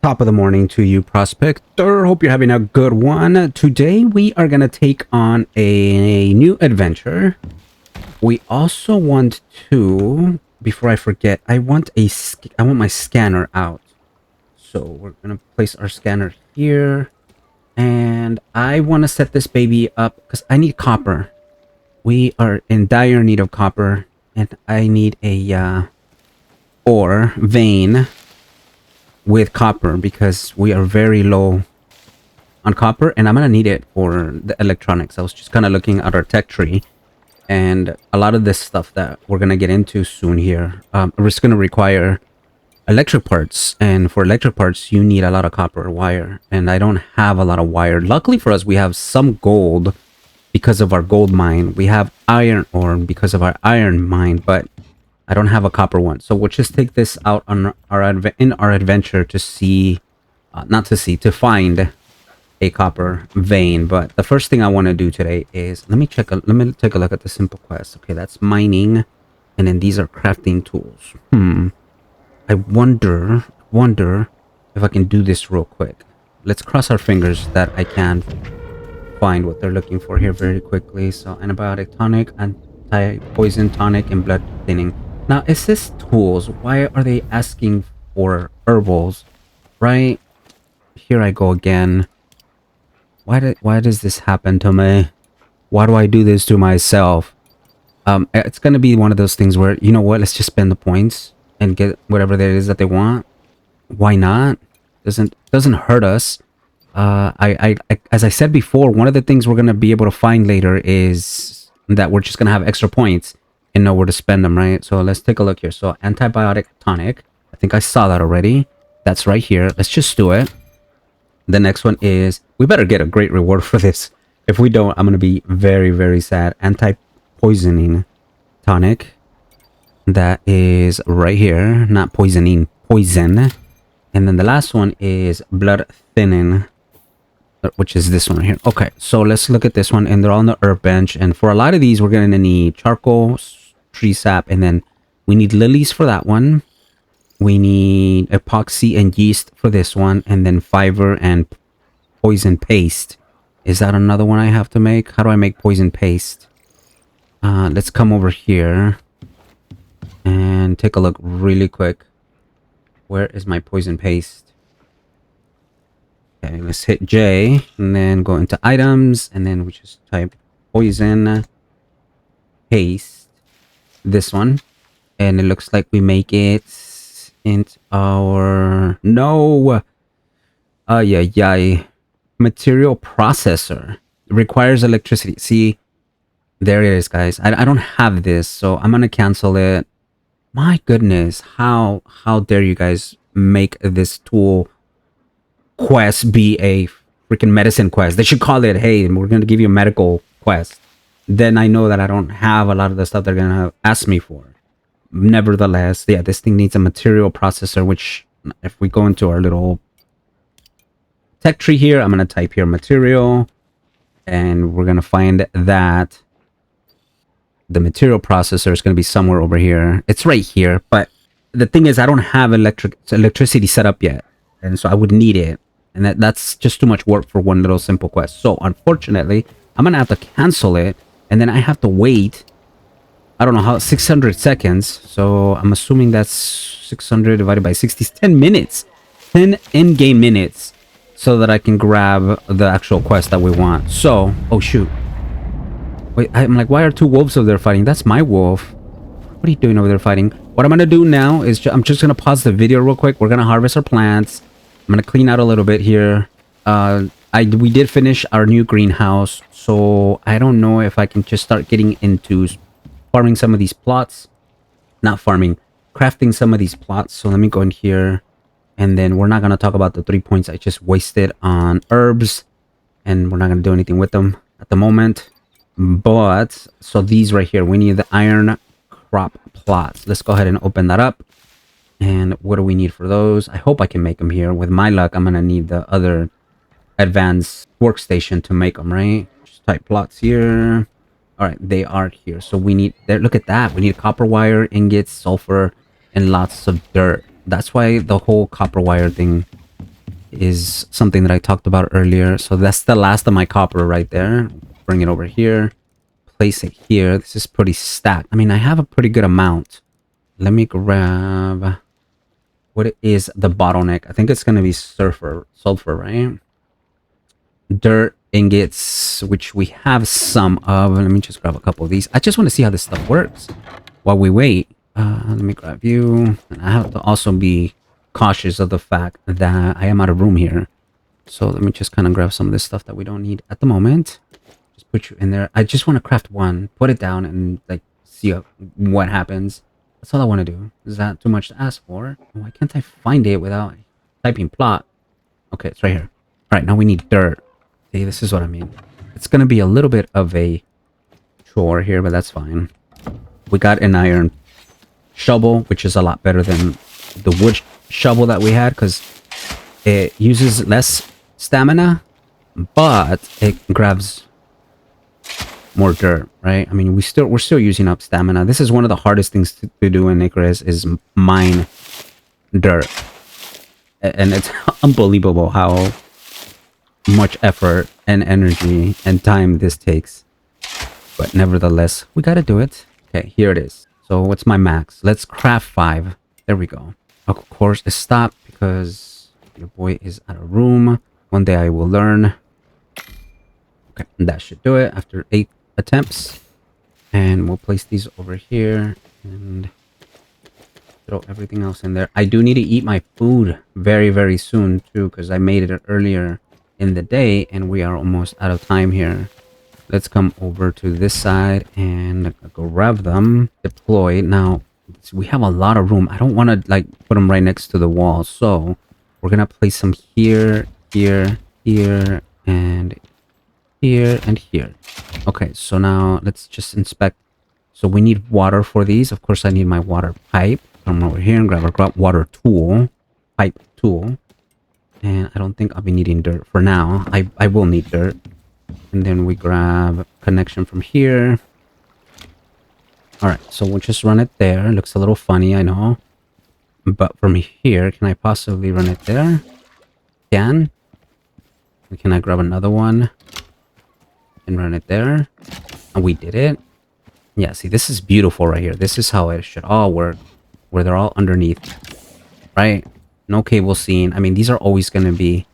Top of the morning to you, prospector. Hope you're having a good one. Today we are gonna take on a new adventure. We also want to, before I forget, I want my scanner out. So we're gonna place our scanner here, and I want to set this baby up because I need copper. We are in dire need of copper, and I need a ore vein with copper because we are very low on copper, and I'm gonna need it for the electronics. I was just kind of looking at our tech tree, and a lot of this stuff that we're gonna get into soon here, it's gonna require electric parts, and for electric parts you need a lot of copper wire, and I don't have a lot of wire. Luckily for us, we have some gold because of our gold mine. We have iron ore because of our iron mine, but I don't have a copper one. So we'll just take this out on our adventure to see, to find a copper vein. But the first thing I want to do today is let me take a look at the simple quest. Okay, that's mining, and then these are crafting tools. I wonder if I can do this real quick. Let's cross our fingers that I can find what they're looking for here very quickly. So antibiotic tonic, anti-poison tonic, and blood thinning. Now, it says tools. Why are they asking for herbals? Right? Here I go again. Why does this happen to me? Why do I do this to myself? It's gonna be one of those things where, you know what, let's just spend the points and get whatever there is that they want. Why not? Doesn't hurt us. As I said before, one of the things we're gonna be able to find later is that we're just gonna have extra points and know where to spend them, right? So let's take a look here. So antibiotic tonic, I think I saw that already. That's right here. Let's just do it. The next one is, we better get a great reward for this. If we don't, I'm gonna be very, very sad. Anti-poisoning tonic, that is right here. Not poisoning, poison. And then the last one is blood thinning, which is this one here. Okay, so let's look at this one, and they're all on the herb bench. And for a lot of these, we're gonna need charcoal, tree sap, and then we need lilies for that one. We need epoxy and yeast for this one, and then fiber and poison paste. Is that another one I have to make? How do I make poison paste? Let's come over here and take a look really quick. Where is my poison paste? Okay, let's hit J and then go into items, and then we just type poison paste, this one, and it looks like we make it into our material processor. It requires electricity. See, there it is, guys. I don't have this, so I'm gonna cancel it. My goodness, how dare you guys make this tool quest be a freaking medicine quest? They should call it, hey, we're gonna give you a medical quest. Then I know that I don't have a lot of the stuff they're gonna ask me for. Nevertheless, yeah, this thing needs a material processor, which if we go into our little tech tree here, I'm gonna type here material, and we're gonna find that the material processor is gonna be somewhere over here. It's right here, but the thing is, I don't have electricity set up yet, and so I would need it, and that's just too much work for one little simple quest. So unfortunately, I'm gonna have to cancel it, and then I have to wait, I don't know how, 600 seconds. So I'm assuming that's 600 divided by 60 is 10 minutes. 10 in-game minutes so that I can grab the actual quest that we want. So, oh shoot. Wait, I'm like, why are two wolves over there fighting? That's my wolf. What are you doing over there fighting? What I'm going to do now is I'm just going to pause the video real quick. We're going to harvest our plants. I'm going to clean out a little bit here. We did finish our new greenhouse. So I don't know if I can just start getting into farming some of these plots. Not farming, crafting some of these plots. So let me go in here, and then we're not going to talk about the 3 points I just wasted on herbs, and we're not going to do anything with them at the moment. But so these right here, we need the iron crop plots. Let's go ahead and open that up. And what do we need for those? I hope I can make them here. With my luck, I'm going to need the other advanced workstation to make them, right? Just type plots here. All right, they are here. So we need there. Look at that. We need copper wire, ingots, sulfur, and lots of dirt. That's why the whole copper wire thing is something that I talked about earlier. So that's the last of my copper right there. Bring it over here. Place it here. This is pretty stacked. I mean, I have a pretty good amount. Let me grab... What is the bottleneck? I think it's going to be sulfur, right? Dirt ingots, which we have some of. Let me just grab a couple of these. I just want to see how this stuff works while we wait. Let me grab you. And I have to also be cautious of the fact that I am out of room here. So let me just kind of grab some of this stuff that we don't need at the moment. Just put you in there. I just want to craft one, put it down, and like see what happens. That's all I want to do. Is that too much to ask for? Why can't I find it without typing plot? Okay, it's right here. All right, now we need dirt. See, this is what I mean. It's going to be a little bit of a chore here, but that's fine. We got an iron shovel, which is a lot better than the wood shovel that we had because it uses less stamina, but it grabs more dirt, right? I mean, we're still using up stamina. This is one of the hardest things to do in Icarus is mine dirt. And it's unbelievable how much effort and energy and time this takes. But nevertheless, we gotta do it. Okay, here it is. So what's my max? Let's craft 5. There we go. Of course, it stopped because your boy is out of room. One day I will learn. Okay, that should do it after 8 attempts. And we'll place these over here and throw everything else in there. I do need to eat my food very, very soon too because I made it earlier in the day and we are almost out of time here. Let's come over to this side and grab them. Deploy. Now, we have a lot of room. I don't want to like put them right next to the wall. So we're going to place them here, here, here, and here, and here. Okay, so now let's just inspect. So we need water for these. Of course, I need my water pipe. Come over here and grab a water tool. Pipe tool. And I don't think I'll be needing dirt for now. I will need dirt. And then we grab connection from here. Alright, so we'll just run it there. It looks a little funny, I know. But from here, can I possibly run it there? Can I grab another one? And run it there? And we did it. Yeah, see, this is beautiful right here. This is how it should all work. Where they're all underneath. Right? No cable seen. I mean, these are always going to be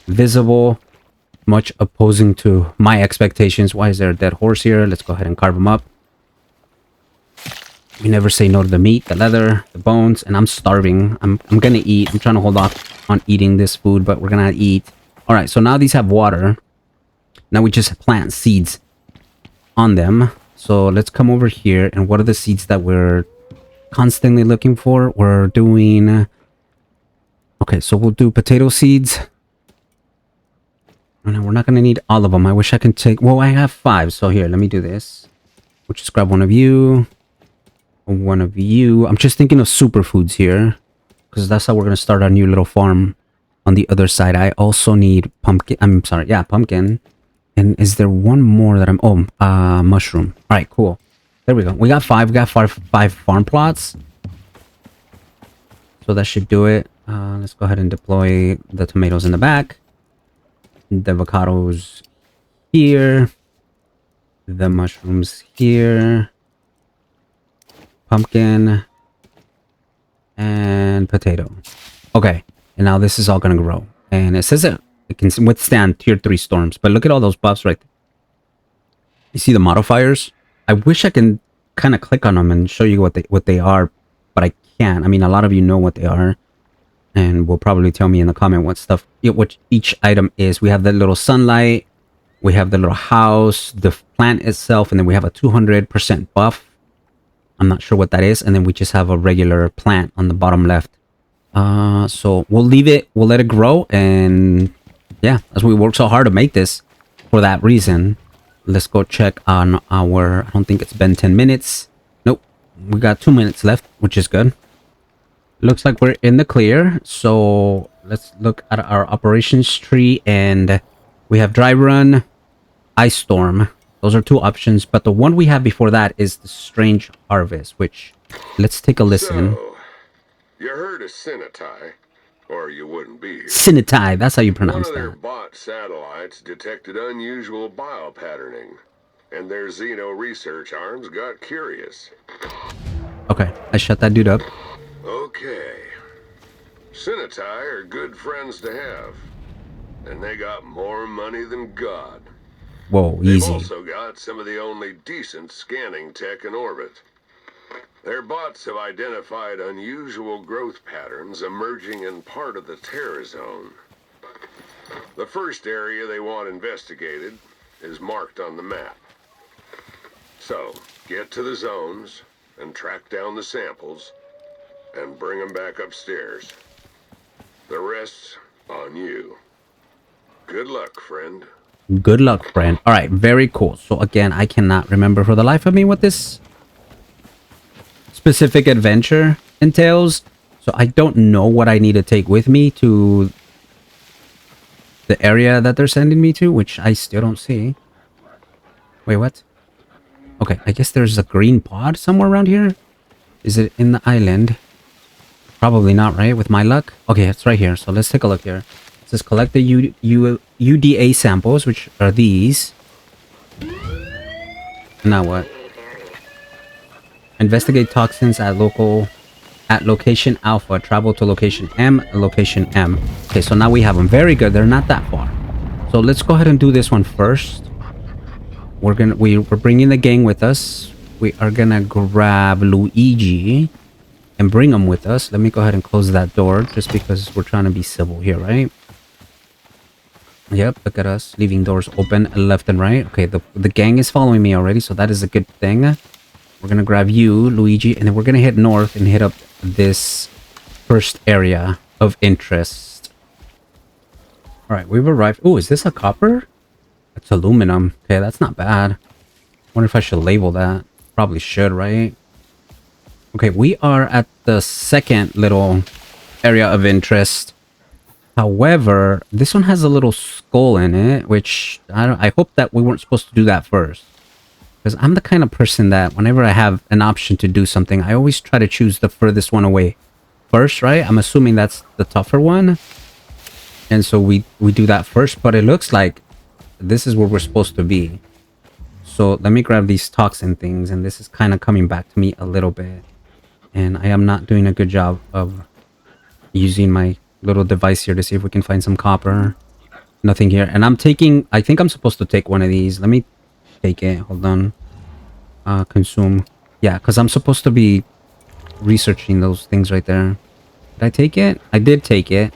visible. Much opposing to my expectations. Why is there a dead horse here? Let's go ahead and carve them up. We never say no to the meat, the leather, the bones, and I'm starving. I'm gonna eat. I'm trying to hold off on eating this food, but we're gonna eat. All right, so now these have water. Now we just plant seeds on them. So let's come over here. And what are the seeds that we're constantly looking for? We're doing... Okay, so we'll do potato seeds. And we're not going to need all of them. I wish I can take... Well, I have 5. So here, let me do this. We'll just grab one of you. One of you. I'm just thinking of superfoods here. Because that's how we're going to start our new little farm on the other side. I also need pumpkin. I'm sorry. Yeah, pumpkin. And is there one more that I'm... Oh, mushroom. All right, cool. There we go. We got 5. We got five farm plots. So that should do it. Let's go ahead and deploy the tomatoes in the back. The avocados here. The mushrooms here. Pumpkin. And potato. Okay. And now this is all going to grow. And it says it can withstand tier 3 storms. But look at all those buffs right there. You see the modifiers? I wish I can kind of click on them and show you what they are. But I can't. I mean, a lot of you know what they are. And will probably tell me in the comment what each item is. We have the little sunlight. We have the little house. The plant itself. And then we have a 200% buff. I'm not sure what that is. And then we just have a regular plant on the bottom left. So we'll leave it. We'll let it grow. And yeah, as we work so hard to make this for that reason. Let's go check on our... I don't think it's been 10 minutes. Nope. We got 2 minutes left, which is good. Looks like we're in the clear. So let's look at our operations tree. And we have dry run, ice storm. Those are 2 options. But the one we have before that is the strange harvest, which let's take a listen. So, you heard of Cenotai? or you wouldn't be here. Sinitai, that's how you One pronounce of their that. bot satellites detected unusual biopatterning, and their Xeno research arms got curious. Okay, I shut that dude up. Okay. Sinitai are good friends to have, and they got more money than God. Whoa, They've easy. also got some of the only decent scanning tech in orbit. Their bots have identified unusual growth patterns emerging in part of the terror zone. The first area they want investigated is marked on the map. So, get to the zones and track down the samples and bring them back upstairs. The rest's on you. Good luck, friend. Good luck, friend. All right, very cool. So again, I cannot remember for the life of me what this specific adventure entails. So I don't know what I need to take with me to the area that they're sending me to, which I still don't see. Wait, what? Okay, I guess there's a green pod somewhere around here. Is it in the island? Probably not, right? With my luck? Okay, it's right here. So let's take a look here. It says collect the UDA samples, which are these. Now what? Investigate toxins at location Alpha. Travel to location M, location M. Okay, so now we have them. Very good. They're not that far. So let's go ahead and do this one first. We're bringing the gang with us. We are gonna grab Luigi and bring him with us. Let me go ahead and close that door just because we're trying to be civil here, right? Yep, look at us leaving doors open left and right. Okay, the gang is following me already, so that is a good thing. We're gonna grab you, Luigi, and then we're gonna head north and hit up this first area of interest. All right, we've arrived. Oh, is this a copper? It's aluminum. Okay, that's not bad. Wonder if I should label that. Probably should, right? Okay, we are at the second little area of interest. However, this one has a little skull in it, which I hope that we weren't supposed to do that first. Because I'm the kind of person that whenever I have an option to do something, I always try to choose the furthest one away first, right? I'm assuming that's the tougher one. And so we do that first, but it looks like this is where we're supposed to be. So let me grab these toxin things, and this is kind of coming back to me a little bit. And I am not doing a good job of using my little device here to see if we can find some copper. Nothing here. And I think I'm supposed to take one of these. Let me take it. Hold on. Consume. Yeah, because I'm supposed to be researching those things right there. Did I take it? I did take it.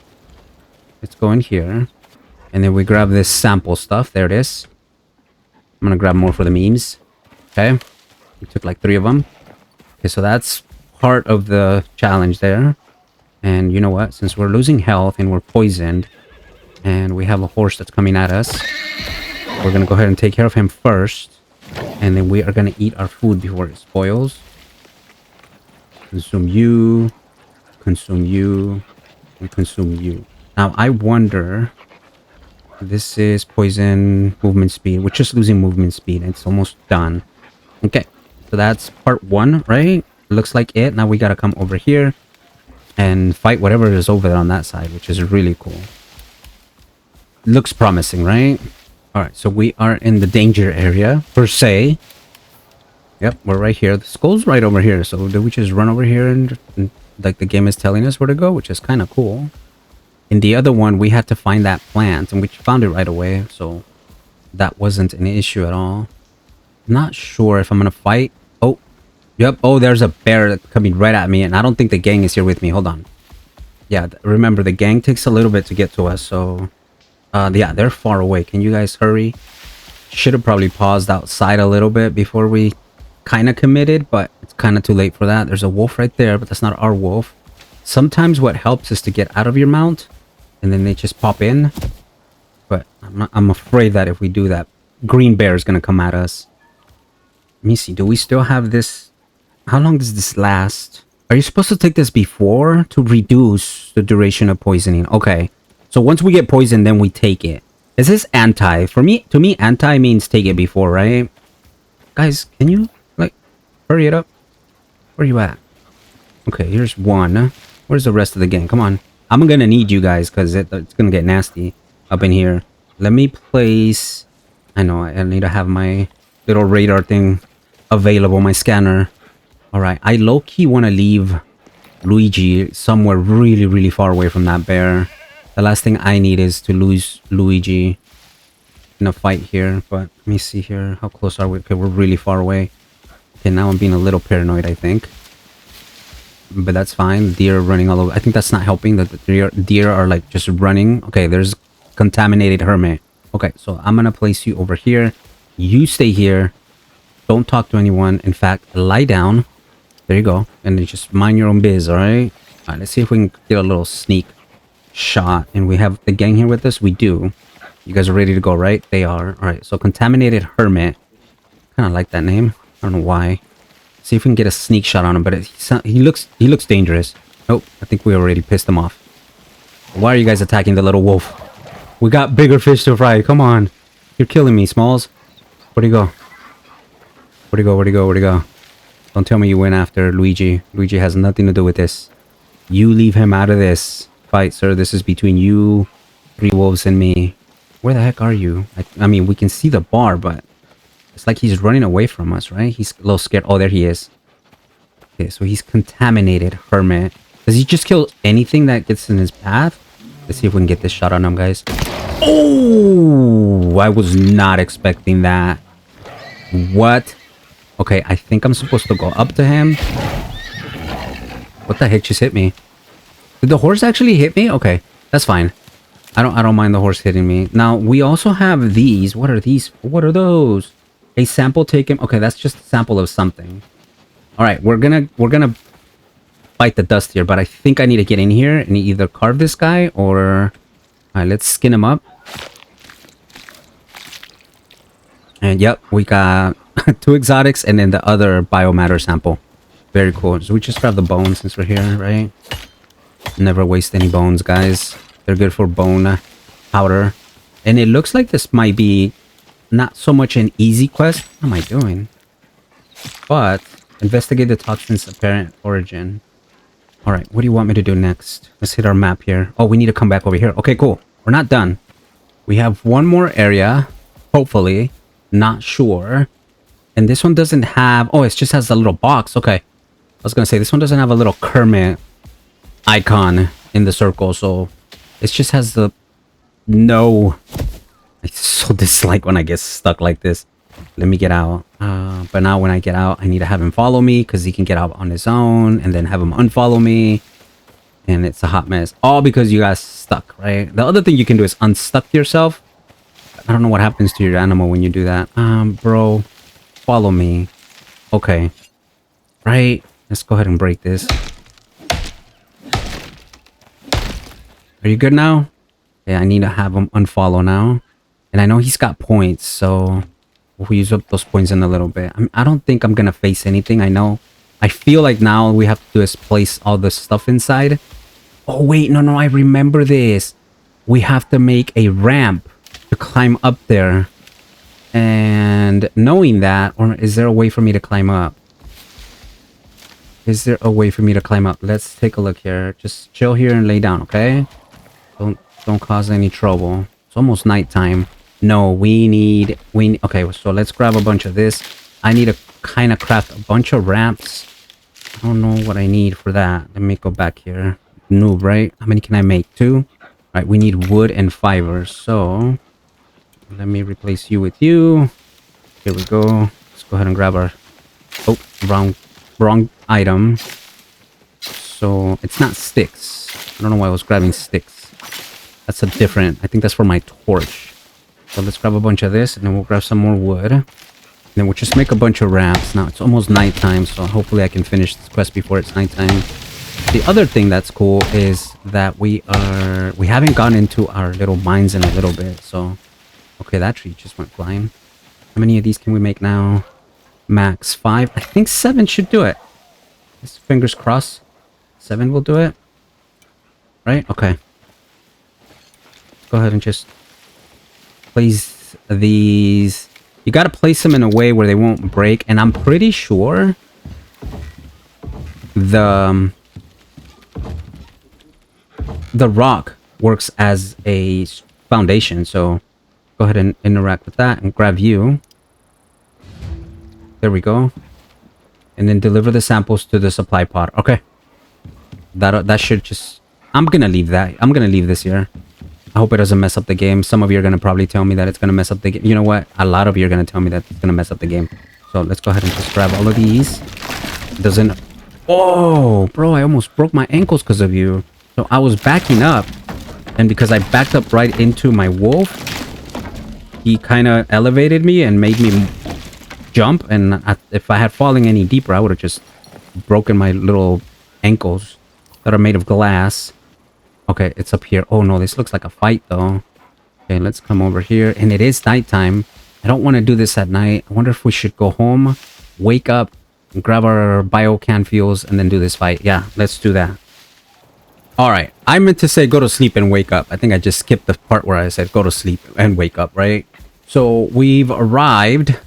Let's go in here. And then we grab this sample stuff. There it is. I'm gonna grab more for the memes. Okay. We took like 3 of them. Okay, so that's part of the challenge there. And you know what? Since we're losing health and we're poisoned, and we have a horse that's coming at us, we're gonna go ahead and take care of him first. And then we are gonna eat our food before it spoils. Consume you. Consume you. And consume you. Now, I wonder... This is poison movement speed. We're just losing movement speed. It's almost done. Okay. So that's part 1, right? Looks like it. Now we gotta come over here and fight whatever is over there on that side, which is really cool. Looks promising, right? Alright, so we are in the danger area, per se. Yep, we're right here. The skull's right over here. So do we just run over here and like the game is telling us where to go, which is kind of cool. In the other one, we had to find that plant, and we found it right away, so that wasn't an issue at all. Not sure if I'm gonna fight. Oh, yep. Oh, there's a bear coming right at me, and I don't think the gang is here with me. Hold on. Yeah, remember, the gang takes a little bit to get to us, so... yeah, they're far away. Can you guys hurry? Should have probably paused outside a little bit before we kind of committed, but it's kind of too late for that. There's a wolf right there, but that's not our wolf. Sometimes what helps is to get out of your mount, and then they just pop in. But I'm afraid that if we do that, green bear is going to come at us. Let me see. Do we still have this? How long does this last? Are you supposed to take this before to reduce the duration of poisoning? Okay. So once we get poisoned, then we take it. Is this anti? To me, anti means take it before, right? Guys, can you, like, hurry it up? Where are you at? Okay, here's one. Where's the rest of the gang? Come on. I'm gonna need you guys because it's gonna get nasty up in here. Let me place... I know, I need to have my little radar thing available, my scanner. Alright, I low-key want to leave Luigi somewhere really, really far away from that bear. The last thing I need is to lose Luigi in a fight here. But let me see here. How close are we? Okay, we're really far away. Okay, now I'm being a little paranoid, I think. But that's fine. Deer running all over. I think that's not helping. The deer are like just running. Okay, there's contaminated hermit. Okay, so I'm gonna place you over here. You stay here. Don't talk to anyone. In fact, lie down. There you go. And then just mind your own biz, alright? Alright, let's see if we can get a little sneak shot. And we have the gang here with us? We do. You guys are ready to go, right? They are. Alright, so Contaminated Hermit. Kind of like that name. I don't know why. See if we can get a sneak shot on him, but he looks dangerous. Nope, I think we already pissed him off. Why are you guys attacking the little wolf? We got bigger fish to fry. Come on. You're killing me, Smalls. Where'd he go? Where'd he go? Where'd he go? Where'd he go? Don't tell me you went after Luigi. Luigi has nothing to do with this. You leave him out of this fight, sir. This is between you, three wolves, and me. Where the heck are you? I mean, we can see the bar, but it's like he's running away from us, right? He's a little scared. Oh, there he is. Okay, so he's Contaminated Hermit. Does he just kill anything that gets in his path? Let's see if we can get this shot on him, guys. Oh, I was not expecting that. What? Okay, I think I'm supposed to go up to him. What the heck just hit me? Did the horse actually hit me? Okay, that's fine. I don't mind the horse hitting me. Now, we also have these. What are these? What are those? A sample taken. Okay, that's just a sample of something. All right, we're gonna bite the dust here, but I think I need to get in here and either carve this guy or... All right, let's skin him up. And yep, we got 2 exotics and then the other biomatter sample. Very cool. So we just grab the bones since we're here, right? Never waste any bones, guys. They're good for bone powder. And it looks like this might be not so much an easy quest. What am I doing? But investigate the toxin's apparent origin. All right, what do you want me to do next? Let's hit our map here. Oh, we need to come back over here. Okay, cool. We're not done. We have one more area, hopefully. Not sure. And this one doesn't have... Oh, it just has a little box. Okay. I was going to say, this one doesn't have a little Kermit icon in the circle. So it just has the... No. I so dislike when I get stuck like this. Let me get out. But now when I get out, I need to have him follow me because he can get out on his own and then have him unfollow me. And it's a hot mess. All because you guys stuck, right? The other thing you can do is unstuck yourself. I don't know what happens to your animal when you do that. Bro, follow me. Okay. Right. Let's go ahead and break this. Are you good now? Yeah, I need to have him unfollow now. And I know he's got points, so we'll use up those points in a little bit. I don't think I'm going to face anything. I know. I feel like now we have to do is place all the stuff inside. Oh, wait. No. I remember this. We have to make a ramp to climb up there. And knowing that, or is there a way for me to climb up? Is there a way for me to climb up? Let's take a look here. Just chill here and lay down, okay? Don't cause any trouble. It's almost nighttime. No, we need... Okay, so let's grab a bunch of this. I need to kind of craft a bunch of ramps. I don't know what I need for that. Let me go back here. Noob, right? How many can I make? 2? All right, we need wood and fibers. So, let me replace you with you. Here we go. Let's go ahead and grab our... Oh, wrong item. So, it's not sticks. I don't know why I was grabbing sticks. That's a different... I think that's for my torch. So let's grab a bunch of this, and then we'll grab some more wood. And then we'll just make a bunch of ramps. Now, it's almost nighttime, so hopefully I can finish this quest before it's nighttime. The other thing that's cool is that we haven't gone into our little mines in a little bit, so... Okay, that tree just went flying. How many of these can we make now? Max 5. I think 7 should do it. Just fingers crossed. 7 will do it. Right? Okay. Go ahead and just place these. You got to place them in a way where they won't break. And I'm pretty sure the rock works as a foundation. So go ahead and interact with that and grab you. There we go. And then deliver the samples to the supply pod. Okay. That should just... I'm gonna leave that. I'm gonna leave this here. I hope it doesn't mess up the game. Some of you are gonna probably tell me that it's gonna mess up the game. You know what? A lot of you are gonna tell me that it's gonna mess up the game. So let's go ahead and just grab all of these. Doesn't... Oh, bro, I almost broke my ankles because of you. So I was backing up. And because I backed up right into my wolf, he kind of elevated me and made me jump. And if I had fallen any deeper, I would have just broken my little ankles that are made of glass. Okay, it's up here. Oh no, this looks like a fight though. Okay, let's come over here. And it is nighttime. I don't want to do this at night. I wonder if we should go home, wake up, and grab our biocan fuels, and then do this fight. Yeah, let's do that. Alright, I meant to say go to sleep and wake up. I think I just skipped the part where I said go to sleep and wake up, right? So we've arrived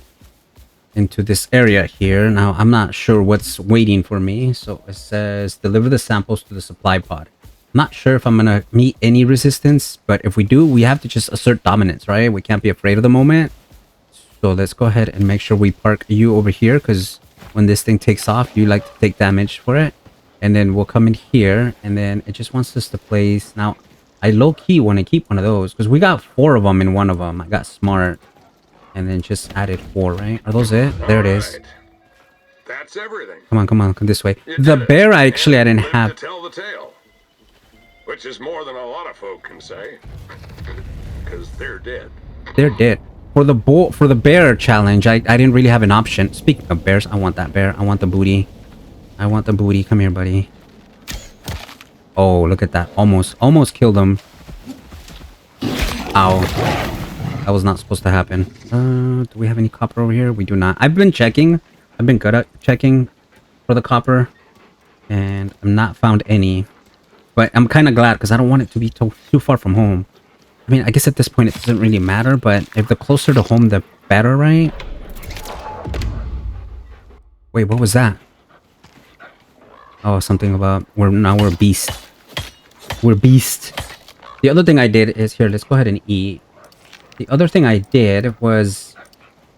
into this area here. Now, I'm not sure what's waiting for me. So it says deliver the samples to the supply pod. I'm not sure if I'm gonna meet any resistance, but if we do, we have to just assert dominance, right? We can't be afraid of the moment. So let's go ahead and make sure we park you over here, because when this thing takes off, you like to take damage for it. And then we'll come in here, and then it just wants us to place. Now, I low-key want to keep one of those, because we got 4 of them in one of them. I got smart, and then just added 4, right? Are those it? There it is. That's everything. Come on, come on, come this way. The bear, I didn't have. To tell the tale, which is more than a lot of folk can say, because they're dead. They're dead. For the bear challenge, I didn't really have an option. Speaking of bears, I want that bear. I want the booty. I want the booty. Come here, buddy. Oh, look at that. Almost killed him. Ow. That was not supposed to happen. Do we have any copper over here? We do not. I've been checking. I've been good at checking for the copper. And I'm not found any. But I'm kind of glad, because I don't want it to be too far from home. I mean, I guess at this point it doesn't really matter, but if the closer to home, the better, right? Wait, what was that? Oh, something about we're beast. We're beast. The other thing I did is here. Let's go ahead and eat. The other thing I did was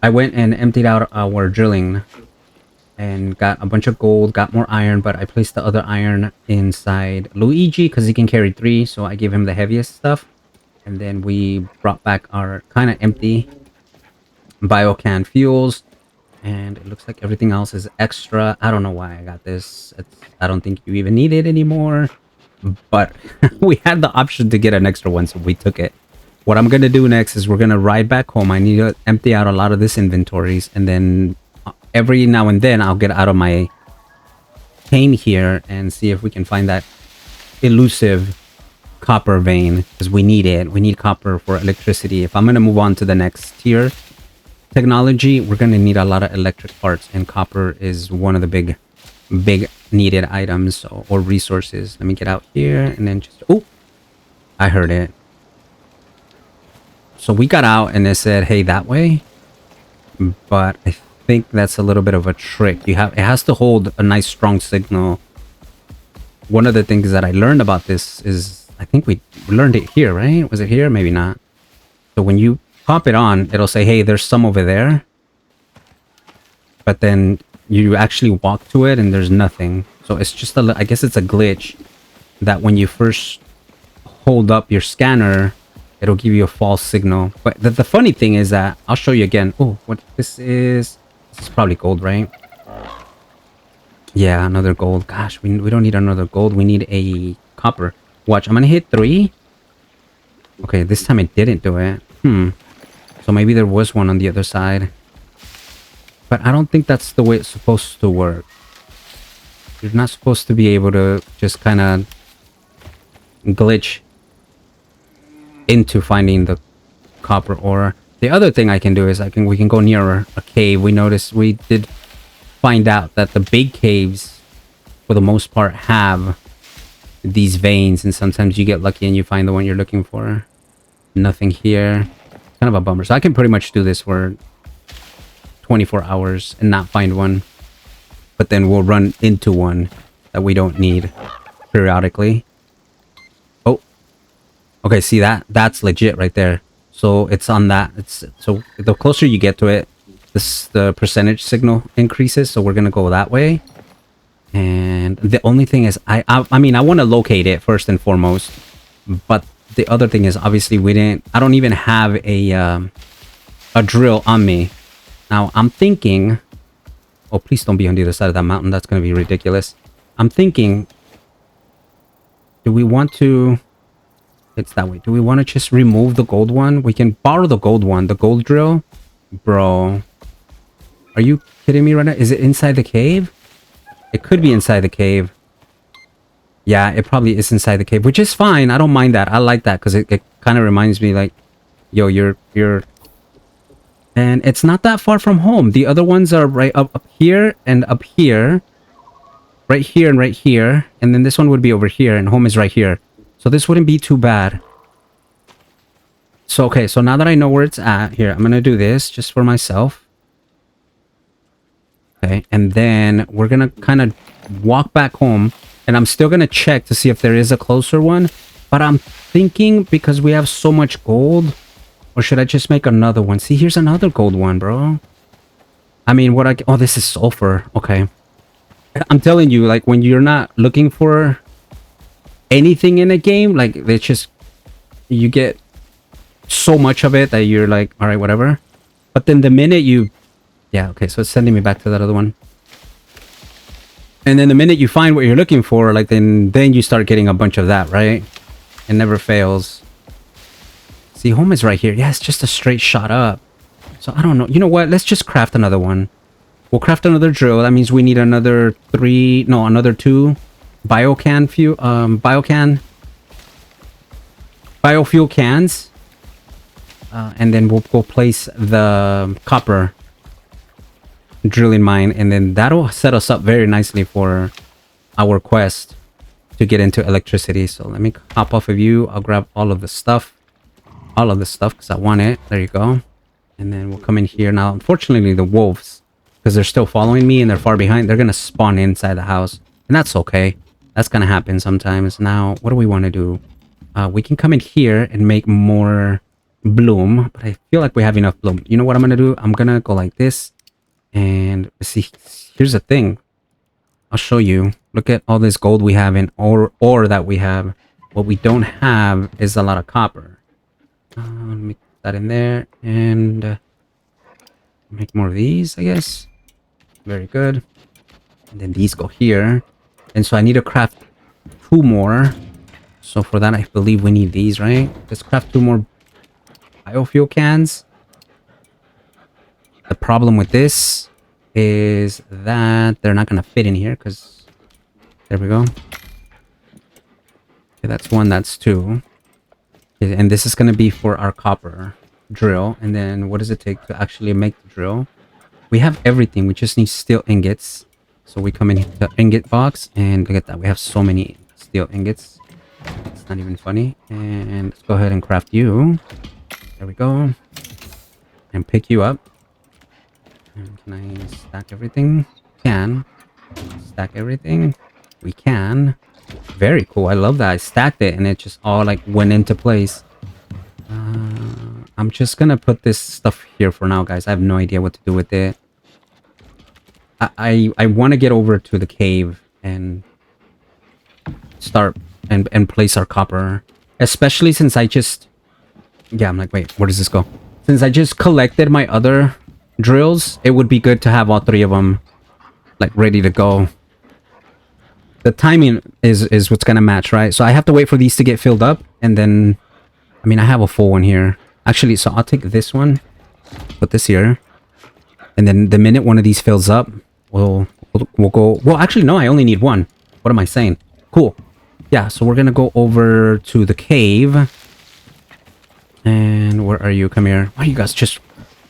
I went and emptied out our drilling and got a bunch of gold, got more iron, but I placed the other iron inside Luigi because he can carry 3, so I gave him the heaviest stuff. And then we brought back our kind of empty biocan fuels. And it looks like everything else is extra. I don't know why I got this. I don't think you even need it anymore. But we had the option to get an extra one, so we took it. What I'm going to do next is we're going to ride back home. I need to empty out a lot of this inventories. And then every now and then I'll get out of my cane here and see if we can find that elusive copper vein. Because we need it. We need copper for electricity. If I'm going to move on to the next tier technology, we're going to need a lot of electric parts, and copper is one of the big needed items or resources. Let me get out here and then just... Oh, I heard it. So we got out and it said, hey, that way. But I think that's a little bit of a trick. It has to hold a nice strong signal. One of the things that I learned about this is, I think we learned it here, right? Was it here? Maybe not. So when you pop it on, it'll say, hey, there's some over there. But then you actually walk to it and there's nothing. So it's just I guess it's a glitch that when you first hold up your scanner, it'll give you a false signal. But the funny thing is that I'll show you again. Oh, what this is probably gold, right? Yeah, another gold. Gosh, we don't need another gold. We need a copper. Watch, I'm gonna hit 3. Okay, this time it didn't do it. So maybe there was one on the other side. But I don't think that's the way it's supposed to work. You're not supposed to be able to just kind of glitch into finding the copper ore. The other thing I can do is we can go near a cave. We did find out that the big caves, for the most part, have these veins, and sometimes you get lucky and you find the one you're looking for. Nothing here. Kind of a bummer. So I can pretty much do this for 24 hours and not find one. But then we'll run into one that we don't need periodically. Oh, Okay, see that? That's legit right there. So it's on that. It's so the closer you get to it, the percentage signal increases. So we're gonna go that way. And the only thing is, I mean, I want to locate it first and foremost. But the other thing is, obviously, we didn't. I don't even have a drill on me. Now I'm thinking. Oh, please don't be on the other side of that mountain. That's gonna be ridiculous. I'm thinking. Do we want to? It's that way. Do we want to just remove the gold one? We can borrow the gold one, the gold drill. Bro. Are you kidding me right now? Is it inside the cave? It could be inside the cave. Yeah, it probably is inside the cave, which is fine. I don't mind that. I like that because it kind of reminds me like, yo, you're... And it's not that far from home. The other ones are right up here and up here. Right here and right here. And then this one would be over here and home is right here. So this wouldn't be too bad. So, okay, so now that I know where it's at, here, I'm going to do this just for myself. Okay, and then we're going to kind of walk back home. And I'm still going to check to see if there is a closer one. But I'm thinking because we have so much gold, or should I just make another one? See, here's another gold one, bro. I mean, what I... Oh, this is sulfur. Okay. I'm telling you, like, when you're not looking for anything in a game, like, it's just... You get so much of it that you're like, all right, whatever. But then the minute you... Yeah, okay, so it's sending me back to that other one. And then the minute you find what you're looking for, like, then you start getting a bunch of that, right? It never fails. See, home is right here. Yeah, it's just a straight shot up. So I don't know. You know what? Let's just craft another one. We'll craft another drill. That means we need another another 2 biofuel cans. And then we'll go place the copper drilling mine, and then that'll set us up very nicely for our quest to get into electricity. So let me hop off of you. I'll grab all of the stuff because I want it. There you go. And then we'll come in here. Now, unfortunately, the wolves, because they're still following me and they're far behind, they're going to spawn inside the house. And that's okay. That's going to happen sometimes. Now, what do we want to do? We can come in here and make more bloom. But I feel like we have enough bloom. You know what I'm going to do? I'm going to go like this. And see, here's the thing. I'll show you. Look at all this gold we have in ore that we have. What we don't have is a lot of copper. Let me put that in there and make more of these, I guess. Very good. And then these go here. And so I need to craft 2 more. So for that, I believe we need these, right? Let's craft 2 more biofuel cans. The problem with this is that they're not going to fit in here because... There we go. Okay, that's 1, that's 2. Okay, and this is going to be for our copper drill. And then what does it take to actually make the drill? We have everything. We just need steel ingots. So we come in the ingot box and look at that. We have so many steel ingots. It's not even funny. And let's go ahead and craft you. There we go. And pick you up. And can I stack everything? Can. Stack everything? We can. Very cool. I love that. I stacked it and it just all like went into place. I'm just gonna put this stuff here for now, guys. I have no idea what to do with it. I want to get over to the cave and start and place our copper. Especially since I just... Yeah, I'm like, wait, where does this go? Since I just collected my other drills, it would be good to have all 3 of them like ready to go. The timing is what's gonna match, right? So I have to wait for these to get filled up, and then I mean I have a full one here actually, so I'll take this one, put this here, and then the minute one of these fills up, we'll go... Well, actually no, I only need 1. What am I saying? Cool. Yeah, so we're gonna go over to the cave. And where are you? Come here. Why are you guys just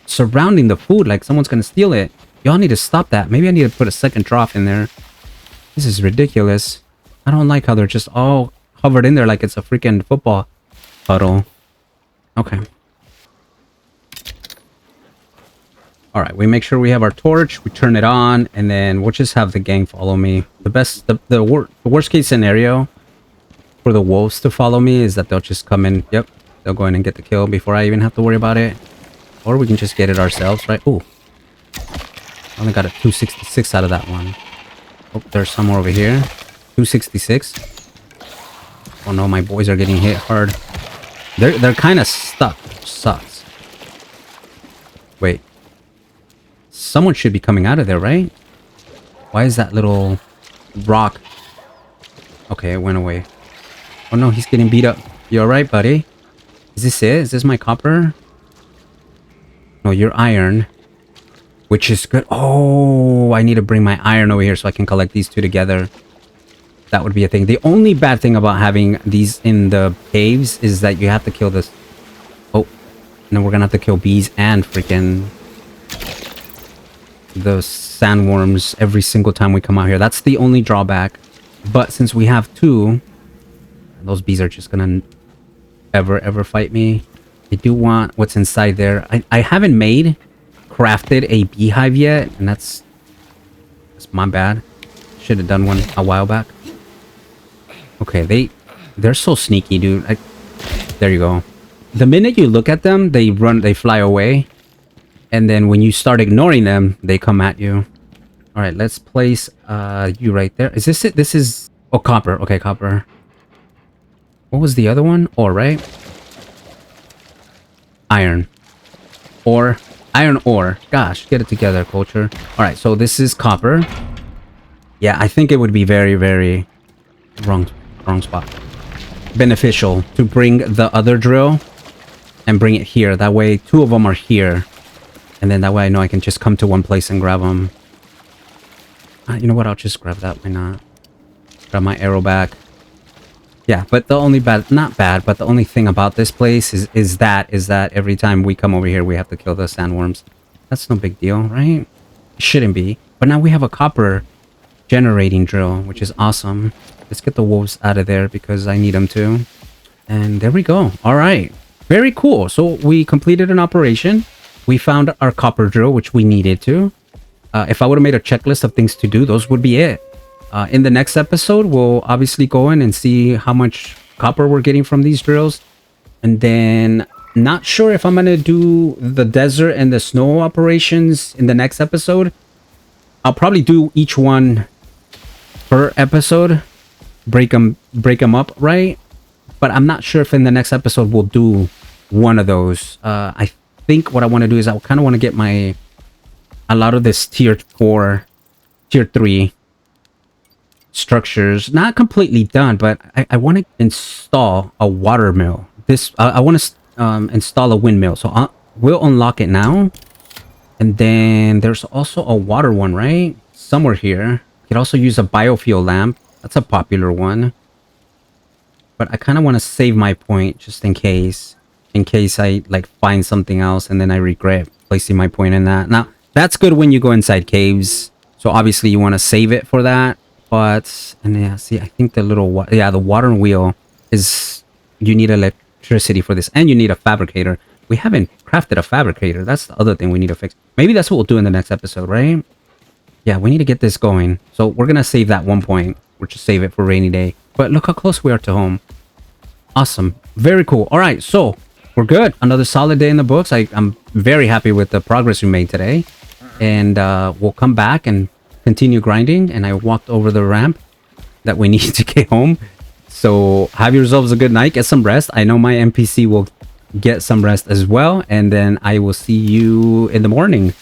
surrounding the food like someone's gonna steal it? Y'all need to stop that. Maybe I need to put a second trough in there. This is ridiculous. I don't like how they're just all covered in there like it's a freaking football puddle. Okay. Alright, we make sure we have our torch, we turn it on, and then we'll just have the gang follow me. The worst case scenario for the wolves to follow me is that they'll just come in. Yep, they'll go in and get the kill before I even have to worry about it. Or we can just get it ourselves, right? Ooh. I only got a 266 out of that one. Oh, there's some more over here. 266. Oh no, my boys are getting hit hard. They're kind of stuck. Sucks. Wait. Someone should be coming out of there, right? Why is that little rock? Okay, it went away. Oh no, he's getting beat up. You alright, buddy? Is this it? Is this my copper? No, you're iron. Which is good. Oh, I need to bring my iron over here so I can collect these two together. That would be a thing. The only bad thing about having these in the caves is that you have to kill this. Oh, and then we're gonna have to kill bees and freaking the sandworms every single time we come out here. That's the only drawback. But since we have two, those bees are just gonna ever fight me. I do want what's inside there. I haven't crafted a beehive yet, and that's my bad. Should have done one a while back. Okay, they're so sneaky, dude. There you go. The minute you look at them, they fly away. And then when you start ignoring them, they come at you. All right, let's place you right there. Is this it? This is... Oh, copper. Okay, copper. What was the other one? Ore, right? Iron. Ore. Iron ore. Gosh, get it together, culture. All right, so this is copper. Yeah, I think it would be very wrong spot. Beneficial to bring the other drill and bring it here. That way, two of them are here. And then that way I know I can just come to one place and grab them. You know what? I'll just grab that. Why not? Grab my arrow back. Yeah, but the only not bad, but the only thing about this place is that every time we come over here, we have to kill the sandworms. That's no big deal, right? It shouldn't be. But now we have a copper generating drill, which is awesome. Let's get the wolves out of there because I need them to. And there we go. All right. Very cool. So we completed an operation. We found our copper drill, which we needed to. If I would have made a checklist of things to do, those would be it. In the next episode, we'll obviously go in and see how much copper we're getting from these drills. And then, not sure if I'm going to do the desert and the snow operations in the next episode. I'll probably do each one per episode. Break them up, right? But I'm not sure if in the next episode we'll do one of those. I think what I want to do is I kind of want to get a lot of this tier 4, tier 3 structures not completely done, but I want to install a water mill. I want to install a windmill, so we'll unlock it now. And then there's also a water one, right? Somewhere here. You could also use a biofuel lamp. That's a popular one. But I kind of want to save my point just in case I like find something else and then I regret placing my point in that. Now, that's good when you go inside caves. So obviously you want to save it for that. But, and yeah, see, I think the water wheel is, you need electricity for this and you need a fabricator. We haven't crafted a fabricator. That's the other thing we need to fix. Maybe that's what we'll do in the next episode, right? Yeah, we need to get this going. So we're going to save that one point. We'll just save it for rainy day. But look how close we are to home. Awesome. Very cool. All right, so we're good. Another solid day in the books. I'm very happy with the progress we made today. And we'll come back and continue grinding. And I walked over the ramp that we need to get home. So have yourselves a good night. Get some rest. I know my NPC will get some rest as well. And then I will see you in the morning.